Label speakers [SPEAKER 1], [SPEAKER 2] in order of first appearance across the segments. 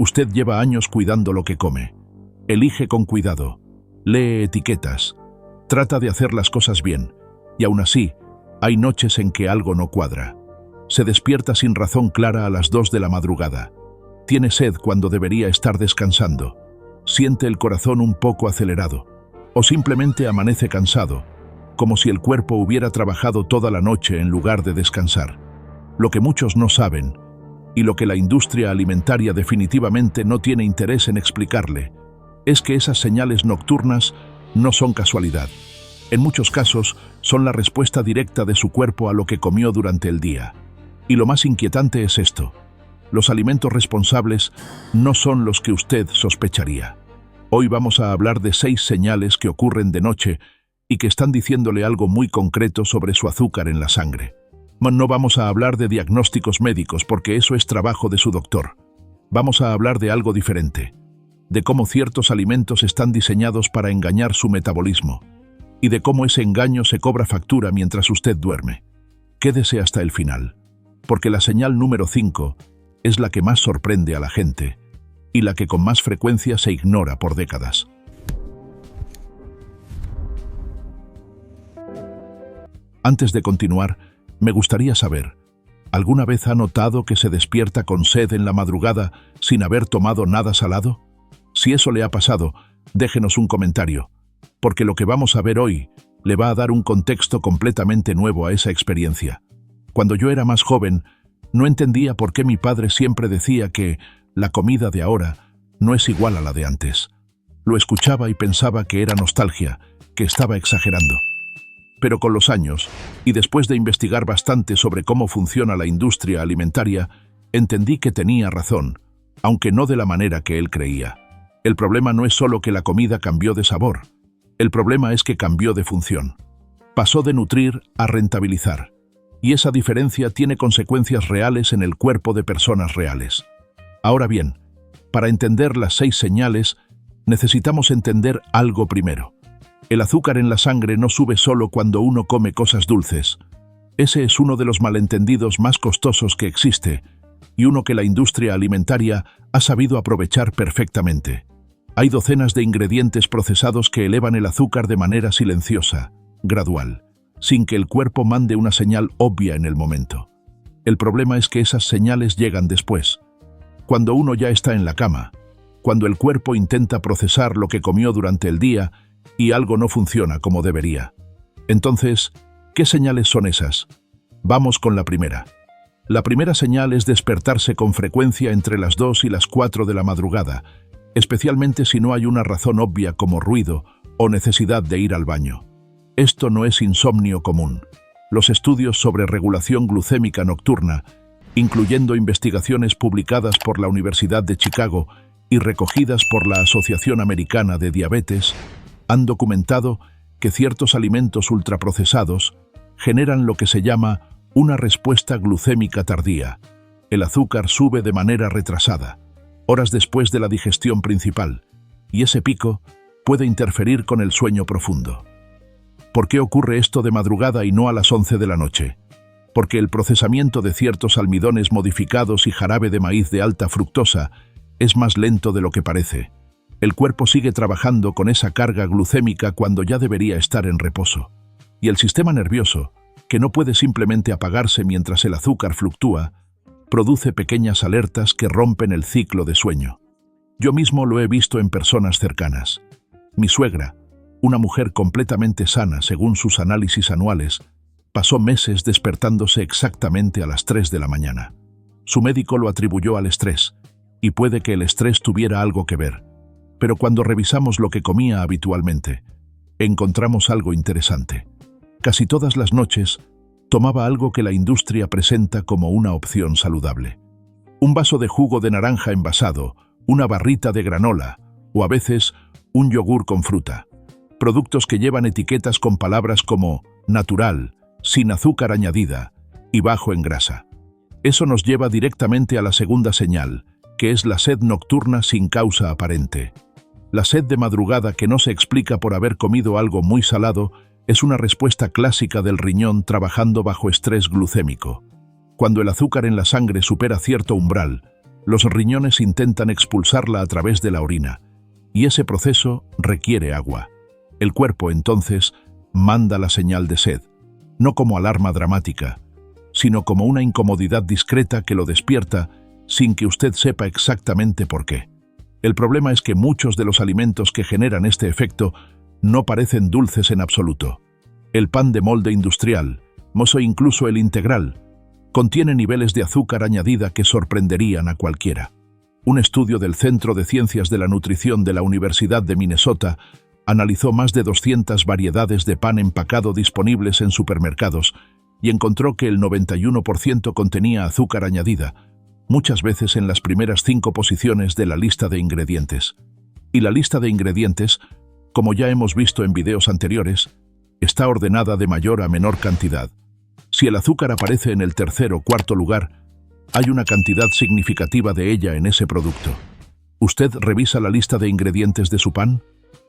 [SPEAKER 1] Usted lleva años cuidando lo que come. Elige con cuidado, lee etiquetas, trata de hacer las cosas bien, y aún así, hay noches en que algo no cuadra. Se despierta sin razón clara a las 2 de la madrugada. Tiene sed cuando debería estar descansando. Siente el corazón un poco acelerado. O simplemente amanece cansado, como si el cuerpo hubiera trabajado toda la noche en lugar de descansar. Lo que muchos no saben, y lo que la industria alimentaria definitivamente no tiene interés en explicarle, es que esas señales nocturnas no son casualidad. En muchos casos, son la respuesta directa de su cuerpo a lo que comió durante el día. Y lo más inquietante es esto: los alimentos responsables no son los que usted sospecharía. Hoy vamos a hablar de 6 señales que ocurren de noche y que están diciéndole algo muy concreto sobre su azúcar en la sangre. No vamos a hablar de diagnósticos médicos porque eso es trabajo de su doctor. Vamos a hablar de algo diferente, de cómo ciertos alimentos están diseñados para engañar su metabolismo y de cómo ese engaño se cobra factura mientras usted duerme. Quédese hasta el final, porque la señal número 5 es la que más sorprende a la gente y la que con más frecuencia se ignora por décadas. Antes de continuar, me gustaría saber, ¿alguna vez ha notado que se despierta con sed en la madrugada sin haber tomado nada salado? Si eso le ha pasado, déjenos un comentario, porque lo que vamos a ver hoy le va a dar un contexto completamente nuevo a esa experiencia. Cuando yo era más joven, no entendía por qué mi padre siempre decía que la comida de ahora no es igual a la de antes. Lo escuchaba y pensaba que era nostalgia, que estaba exagerando. Pero con los años, y después de investigar bastante sobre cómo funciona la industria alimentaria, entendí que tenía razón, aunque no de la manera que él creía. El problema no es solo que la comida cambió de sabor. El problema es que cambió de función. Pasó de nutrir a rentabilizar. Y esa diferencia tiene consecuencias reales en el cuerpo de personas reales. Ahora bien, para entender las 6 señales, necesitamos entender algo primero. El azúcar en la sangre no sube solo cuando uno come cosas dulces. Ese es uno de los malentendidos más costosos que existe, y uno que la industria alimentaria ha sabido aprovechar perfectamente. Hay docenas de ingredientes procesados que elevan el azúcar de manera silenciosa, gradual, sin que el cuerpo mande una señal obvia en el momento. El problema es que esas señales llegan después, cuando uno ya está en la cama, cuando el cuerpo intenta procesar lo que comió durante el día y algo no funciona como debería. Entonces, ¿qué señales son esas? Vamos con la primera. La primera señal es despertarse con frecuencia entre las 2 y las 4 de la madrugada, especialmente si no hay una razón obvia como ruido o necesidad de ir al baño. Esto no es insomnio común. Los estudios sobre regulación glucémica nocturna, incluyendo investigaciones publicadas por la Universidad de Chicago y recogidas por la Asociación Americana de Diabetes, han documentado que ciertos alimentos ultraprocesados generan lo que se llama una respuesta glucémica tardía. El azúcar sube de manera retrasada, horas después de la digestión principal, y ese pico puede interferir con el sueño profundo. ¿Por qué ocurre esto de madrugada y no a las 11 de la noche? Porque el procesamiento de ciertos almidones modificados y jarabe de maíz de alta fructosa es más lento de lo que parece. El cuerpo sigue trabajando con esa carga glucémica cuando ya debería estar en reposo. Y el sistema nervioso, que no puede simplemente apagarse mientras el azúcar fluctúa, produce pequeñas alertas que rompen el ciclo de sueño. Yo mismo lo he visto en personas cercanas. Mi suegra, una mujer completamente sana según sus análisis anuales, pasó meses despertándose exactamente a las 3 de la mañana. Su médico lo atribuyó al estrés, y puede que el estrés tuviera algo que ver. Pero cuando revisamos lo que comía habitualmente, encontramos algo interesante. Casi todas las noches tomaba algo que la industria presenta como una opción saludable. Un vaso de jugo de naranja envasado, una barrita de granola, o a veces un yogur con fruta. Productos que llevan etiquetas con palabras como natural, sin azúcar añadida y bajo en grasa. Eso nos lleva directamente a la segunda señal, que es la sed nocturna sin causa aparente. La sed de madrugada que no se explica por haber comido algo muy salado es una respuesta clásica del riñón trabajando bajo estrés glucémico. Cuando el azúcar en la sangre supera cierto umbral, Los riñones intentan expulsarla a través de la orina, y ese proceso requiere agua. El cuerpo, entonces, manda la señal de sed, no como alarma dramática, sino como una incomodidad discreta que lo despierta sin que usted sepa exactamente por qué. El problema es que muchos de los alimentos que generan este efecto no parecen dulces en absoluto. El pan de molde industrial, o incluso el integral, contiene niveles de azúcar añadida que sorprenderían a cualquiera. Un estudio del Centro de Ciencias de la Nutrición de la Universidad de Minnesota analizó más de 200 variedades de pan empacado disponibles en supermercados y encontró que el 91% contenía azúcar añadida, muchas veces en las primeras 5 posiciones de la lista de ingredientes. Y la lista de ingredientes, como ya hemos visto en videos anteriores, está ordenada de mayor a menor cantidad. Si el azúcar aparece en el tercer o cuarto lugar, hay una cantidad significativa de ella en ese producto. ¿Usted revisa la lista de ingredientes de su pan?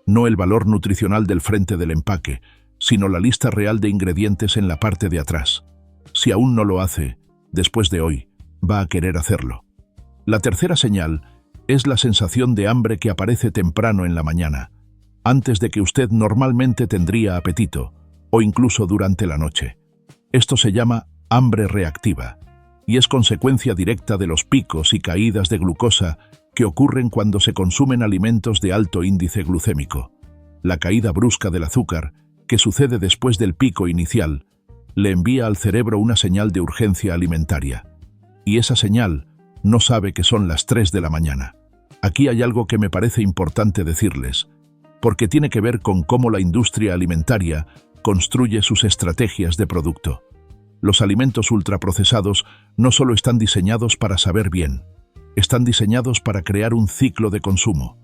[SPEAKER 1] No el valor nutricional del frente del empaque, sino la lista real de ingredientes en la parte de atrás. Si aún no lo hace, después de hoy, va a querer hacerlo. La tercera señal es la sensación de hambre que aparece temprano en la mañana, antes de que usted normalmente tendría apetito, o incluso durante la noche. Esto se llama hambre reactiva, y es consecuencia directa de los picos y caídas de glucosa que ocurren cuando se consumen alimentos de alto índice glucémico. La caída brusca del azúcar, que sucede después del pico inicial, le envía al cerebro una señal de urgencia alimentaria. Y esa señal no sabe que son las 3 de la mañana. Aquí hay algo que me parece importante decirles, porque tiene que ver con cómo la industria alimentaria construye sus estrategias de producto. Los alimentos ultraprocesados no solo están diseñados para saber bien, están diseñados para crear un ciclo de consumo.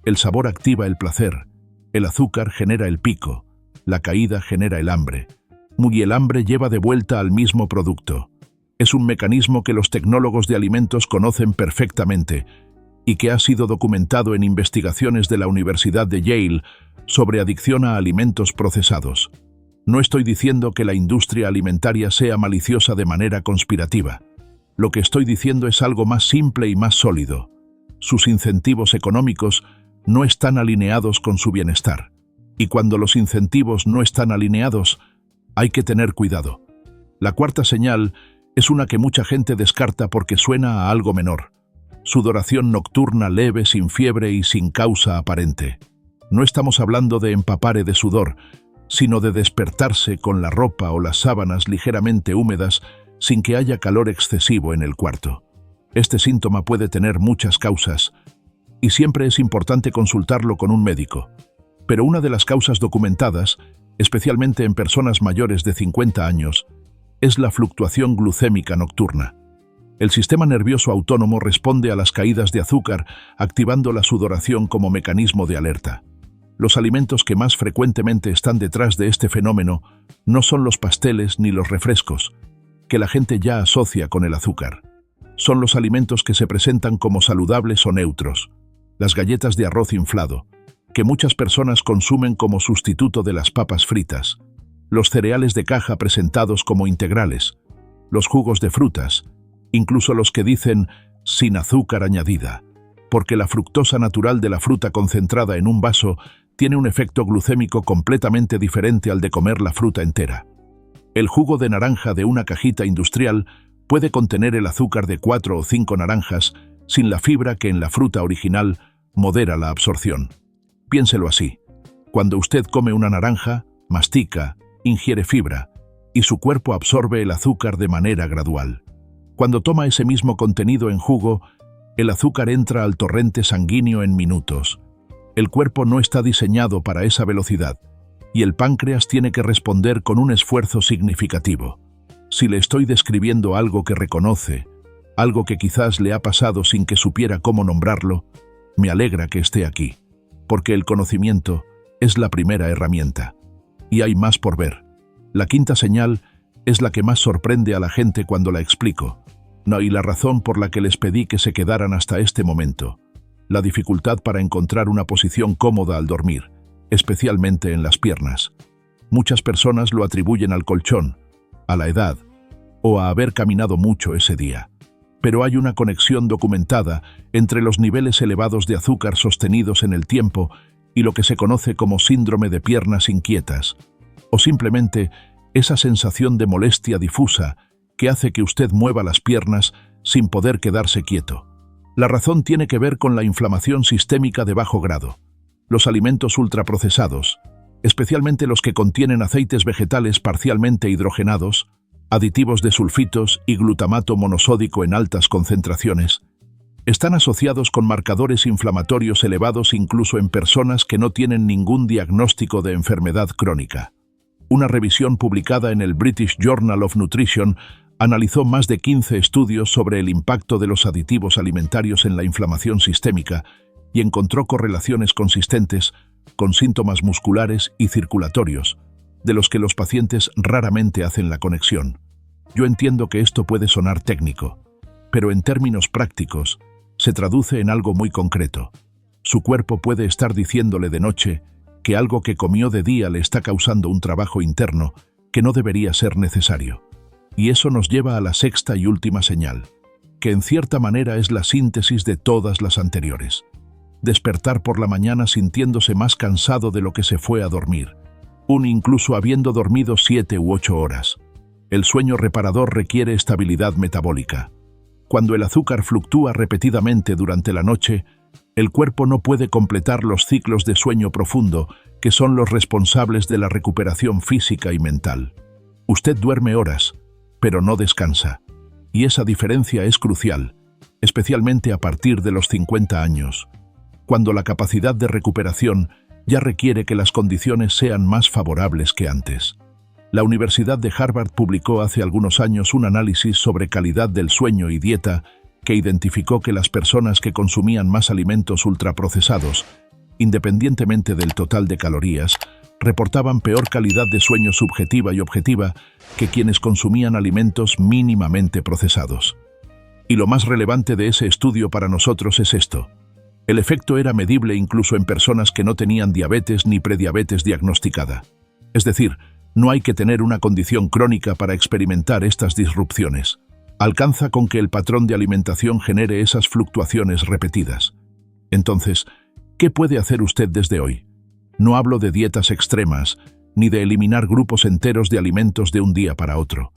[SPEAKER 1] El sabor activa el placer, el azúcar genera el pico, la caída genera el hambre, y el hambre lleva de vuelta al mismo producto. Es un mecanismo que los tecnólogos de alimentos conocen perfectamente y que ha sido documentado en investigaciones de la Universidad de Yale sobre adicción a alimentos procesados. No estoy diciendo que la industria alimentaria sea maliciosa de manera conspirativa. Lo que estoy diciendo es algo más simple y más sólido. Sus incentivos económicos no están alineados con su bienestar. Y cuando los incentivos no están alineados, hay que tener cuidado. La cuarta señal es una que mucha gente descarta porque suena a algo menor. Sudoración nocturna leve, sin fiebre y sin causa aparente. No estamos hablando de empapare de sudor, sino de despertarse con la ropa o las sábanas ligeramente húmedas sin que haya calor excesivo en el cuarto. Este síntoma puede tener muchas causas, y siempre es importante consultarlo con un médico. Pero una de las causas documentadas, especialmente en personas mayores de 50 años, es la fluctuación glucémica nocturna. El sistema nervioso autónomo responde a las caídas de azúcar, activando la sudoración como mecanismo de alerta. Los alimentos que más frecuentemente están detrás de este fenómeno no son los pasteles ni los refrescos, que la gente ya asocia con el azúcar. Son los alimentos que se presentan como saludables o neutros. Las galletas de arroz inflado, que muchas personas consumen como sustituto de las papas fritas. Los cereales de caja presentados como integrales. Los jugos de frutas, incluso los que dicen sin azúcar añadida, porque la fructosa natural de la fruta concentrada en un vaso tiene un efecto glucémico completamente diferente al de comer la fruta entera. El jugo de naranja de una cajita industrial puede contener el azúcar de 4 o 5 naranjas sin la fibra que en la fruta original modera la absorción. Piénselo así. Cuando usted come una naranja, mastica, ingiere fibra, y su cuerpo absorbe el azúcar de manera gradual. Cuando toma ese mismo contenido en jugo, el azúcar entra al torrente sanguíneo en minutos. El cuerpo no está diseñado para esa velocidad, y el páncreas tiene que responder con un esfuerzo significativo. Si le estoy describiendo algo que reconoce, algo que quizás le ha pasado sin que supiera cómo nombrarlo, me alegra que esté aquí, porque el conocimiento es la primera herramienta. Y hay más por ver. La quinta señal es la que más sorprende a la gente cuando la explico. No, y la razón por la que les pedí que se quedaran hasta este momento. La dificultad para encontrar una posición cómoda al dormir, especialmente en las piernas. Muchas personas lo atribuyen al colchón, a la edad, o a haber caminado mucho ese día. pero hay una conexión documentada entre los niveles elevados de azúcar sostenidos en el tiempo y lo que se conoce como síndrome de piernas inquietas, o simplemente esa sensación de molestia difusa que hace que usted mueva las piernas sin poder quedarse quieto. La razón tiene que ver con la inflamación sistémica de bajo grado. Los alimentos ultraprocesados, especialmente los que contienen aceites vegetales parcialmente hidrogenados, aditivos de sulfitos y glutamato monosódico en altas concentraciones, están asociados con marcadores inflamatorios elevados incluso en personas que no tienen ningún diagnóstico de enfermedad crónica. Una revisión publicada en el British Journal of Nutrition analizó más de 15 estudios sobre el impacto de los aditivos alimentarios en la inflamación sistémica y encontró correlaciones consistentes con síntomas musculares y circulatorios, de los que los pacientes raramente hacen la conexión. Yo entiendo que esto puede sonar técnico, pero en términos prácticos, se traduce en algo muy concreto. Su cuerpo puede estar diciéndole de noche que algo que comió de día le está causando un trabajo interno que no debería ser necesario. Y eso nos lleva a la sexta y última señal, que en cierta manera es la síntesis de todas las anteriores. Despertar por la mañana sintiéndose más cansado de lo que se fue a dormir, incluso habiendo dormido 7 u 8 horas. El sueño reparador requiere estabilidad metabólica. Cuando el azúcar fluctúa repetidamente durante la noche, el cuerpo no puede completar los ciclos de sueño profundo que son los responsables de la recuperación física y mental. Usted duerme horas, pero no descansa, y esa diferencia es crucial, especialmente a partir de los 50 años, cuando la capacidad de recuperación ya requiere que las condiciones sean más favorables que antes. La Universidad de Harvard publicó hace algunos años un análisis sobre calidad del sueño y dieta que identificó que las personas que consumían más alimentos ultraprocesados, independientemente del total de calorías, reportaban peor calidad de sueño subjetiva y objetiva que quienes consumían alimentos mínimamente procesados. Y lo más relevante de ese estudio para nosotros es esto. El efecto era medible incluso en personas que no tenían diabetes ni prediabetes diagnosticada. Es decir, no hay que tener una condición crónica para experimentar estas disrupciones. Alcanza con que el patrón de alimentación genere esas fluctuaciones repetidas. Entonces, ¿qué puede hacer usted desde hoy? No hablo de dietas extremas, ni de eliminar grupos enteros de alimentos de un día para otro.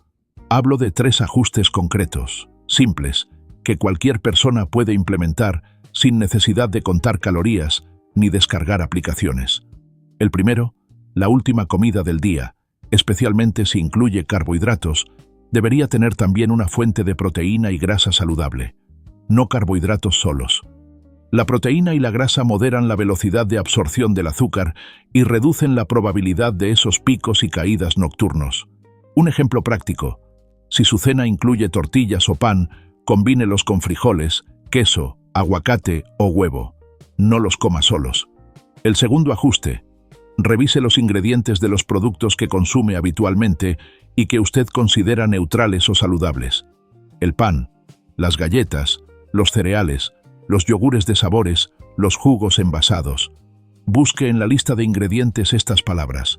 [SPEAKER 1] Hablo de 3 ajustes concretos, simples, que cualquier persona puede implementar sin necesidad de contar calorías ni descargar aplicaciones. El primero, la última comida del día, especialmente si incluye carbohidratos, debería tener también una fuente de proteína y grasa saludable, no carbohidratos solos. La proteína y la grasa moderan la velocidad de absorción del azúcar y reducen la probabilidad de esos picos y caídas nocturnos. Un ejemplo práctico: si su cena incluye tortillas o pan, combínelos con frijoles, queso, aguacate o huevo. No los coma solos. El segundo ajuste: revise los ingredientes de los productos que consume habitualmente y que usted considera neutrales o saludables. El pan, las galletas, los cereales, los yogures de sabores, los jugos envasados. Busque en la lista de ingredientes estas palabras: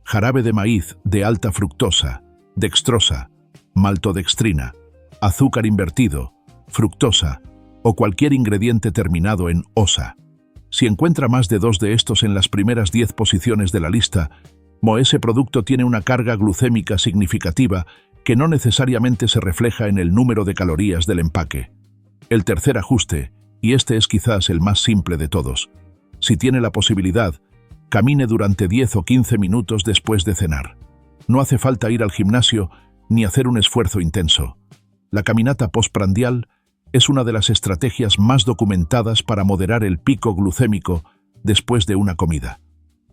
[SPEAKER 1] jarabe de maíz de alta fructosa, dextrosa, maltodextrina, azúcar invertido, fructosa o cualquier ingrediente terminado en osa. Si encuentra más de 2 de estos en las primeras 10 posiciones de la lista, ese producto tiene una carga glucémica significativa que no necesariamente se refleja en el número de calorías del empaque. El tercer ajuste, y este es quizás el más simple de todos: si tiene la posibilidad, camine durante 10 o 15 minutos después de cenar. No hace falta ir al gimnasio ni hacer un esfuerzo intenso. La caminata postprandial es una de las estrategias más documentadas para moderar el pico glucémico después de una comida.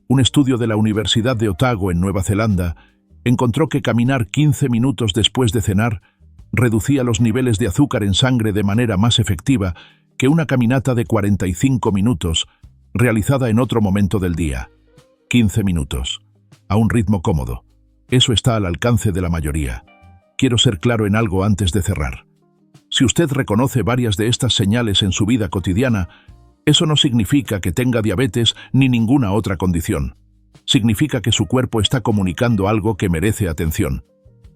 [SPEAKER 1] Un estudio de la Universidad de Otago en Nueva Zelanda encontró que caminar 15 minutos después de cenar reducía los niveles de azúcar en sangre de manera más efectiva que una caminata de 45 minutos realizada en otro momento del día. 15 minutos, a un ritmo cómodo. Eso está al alcance de la mayoría. Quiero ser claro en algo antes de cerrar. Si usted reconoce varias de estas señales en su vida cotidiana, eso no significa que tenga diabetes ni ninguna otra condición. Significa que su cuerpo está comunicando algo que merece atención.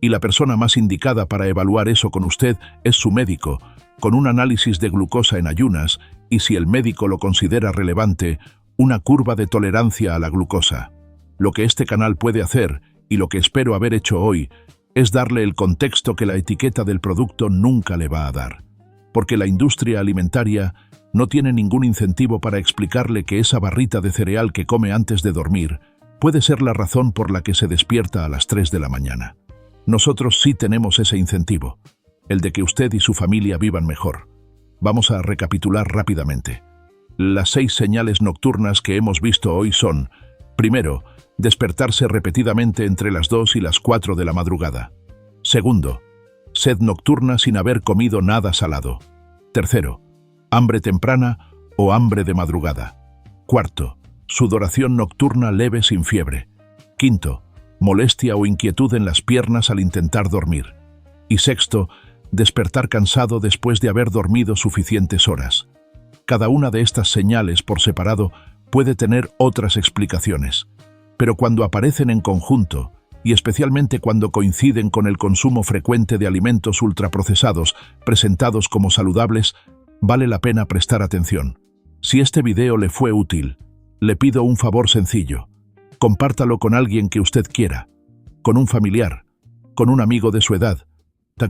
[SPEAKER 1] Y la persona más indicada para evaluar eso con usted es su médico, con un análisis de glucosa en ayunas y, si el médico lo considera relevante, una curva de tolerancia a la glucosa. Lo que este canal puede hacer, y lo que espero haber hecho hoy, es darle el contexto que la etiqueta del producto nunca le va a dar. Porque la industria alimentaria no tiene ningún incentivo para explicarle que esa barrita de cereal que come antes de dormir puede ser la razón por la que se despierta a las 3 de la mañana. Nosotros sí tenemos ese incentivo, el de que usted y su familia vivan mejor. Vamos a recapitular rápidamente. Las 6 señales nocturnas que hemos visto hoy son: primero, despertarse repetidamente entre las 2 y las 4 de la madrugada. Segundo, sed nocturna sin haber comido nada salado. Tercero, hambre temprana o hambre de madrugada. Cuarto, sudoración nocturna leve sin fiebre. Quinto, molestia o inquietud en las piernas al intentar dormir. Y sexto, despertar cansado después de haber dormido suficientes horas. Cada una de estas señales por separado puede tener otras explicaciones, pero cuando aparecen en conjunto, y especialmente cuando coinciden con el consumo frecuente de alimentos ultraprocesados presentados como saludables, vale la pena prestar atención. Si este video le fue útil, le pido un favor sencillo: compártalo con alguien que usted quiera, con un familiar, con un amigo de su edad,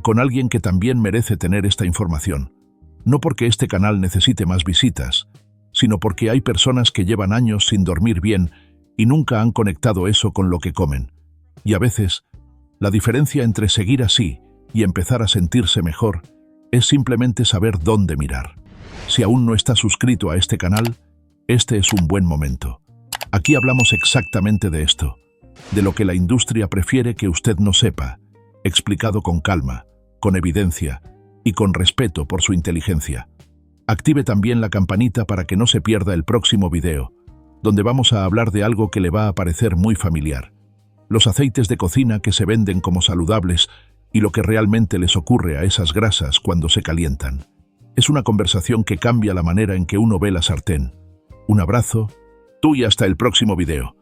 [SPEAKER 1] con alguien que también merece tener esta información. No porque este canal necesite más visitas, sino porque hay personas que llevan años sin dormir bien y nunca han conectado eso con lo que comen. Y a veces, la diferencia entre seguir así y empezar a sentirse mejor es simplemente saber dónde mirar. Si aún no está suscrito a este canal, este es un buen momento. Aquí hablamos exactamente de esto, de lo que la industria prefiere que usted no sepa, explicado con calma, con evidencia y con respeto por su inteligencia. Active también la campanita para que no se pierda el próximo video, donde vamos a hablar de algo que le va a parecer muy familiar: los aceites de cocina que se venden como saludables y lo que realmente les ocurre a esas grasas cuando se calientan. Es una conversación que cambia la manera en que uno ve la sartén. Un abrazo, tú, y hasta el próximo video.